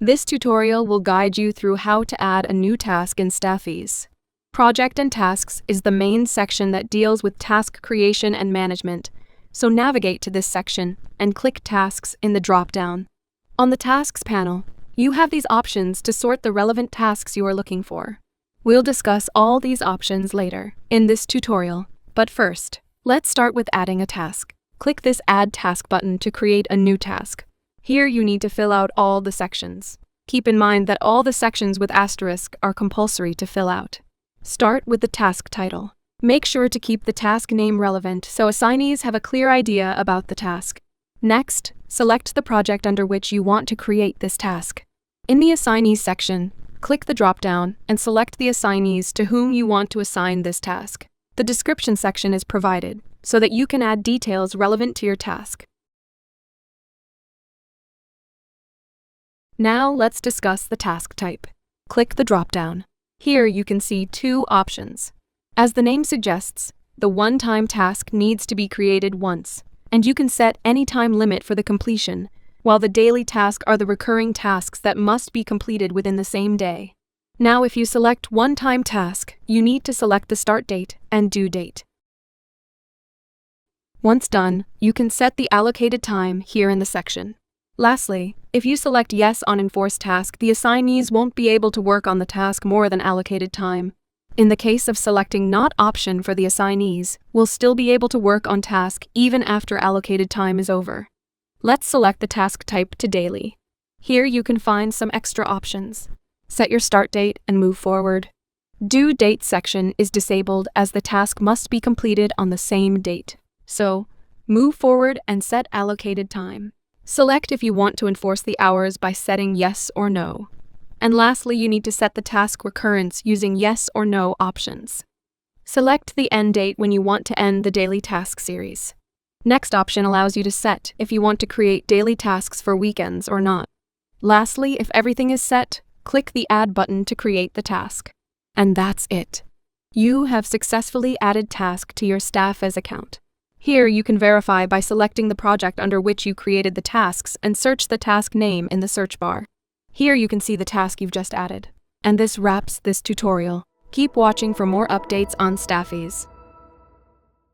This tutorial will guide you through how to add a new task in StaffViz. Project and Tasks is the main section that deals with task creation and management, so navigate to this section and click Tasks in the drop-down. On the Tasks panel, you have these options to sort the relevant tasks you are looking for. We'll discuss all these options later in this tutorial, but first, let's start with adding a task. Click this Add Task button to create a new task. Here you need to fill out all the sections. Keep in mind that all the sections with asterisk are compulsory to fill out. Start with the task title. Make sure to keep the task name relevant so assignees have a clear idea about the task. Next, select the project under which you want to create this task. In the Assignees section, click the drop-down and select the assignees to whom you want to assign this task. The description section is provided so that you can add details relevant to your task. Now let's discuss the task type. Click the drop-down. Here you can see two options. As the name suggests, the one-time task needs to be created once, and you can set any time limit for the completion, while the daily tasks are the recurring tasks that must be completed within the same day. Now if you select one-time task, you need to select the start date and due date. Once done, you can set the allocated time here in the section. Lastly, if you select Yes on Enforce Task, the assignees won't be able to work on the task more than allocated time. In the case of selecting Not option for the assignees, we'll still be able to work on task even after allocated time is over. Let's select the task type to Daily. Here you can find some extra options. Set your start date and move forward. Due Date section is disabled as the task must be completed on the same date. So, move forward and set allocated time. Select if you want to enforce the hours by setting Yes or No. And lastly, you need to set the task recurrence using Yes or No options. Select the end date when you want to end the daily task series. Next option allows you to set if you want to create daily tasks for weekends or not. Lastly, if everything is set, click the Add button to create the task. And that's it. You have successfully added task to your StaffViz account. Here you can verify by selecting the project under which you created the tasks and search the task name in the search bar. Here you can see the task you've just added. And this wraps this tutorial. Keep watching for more updates on StaffViz.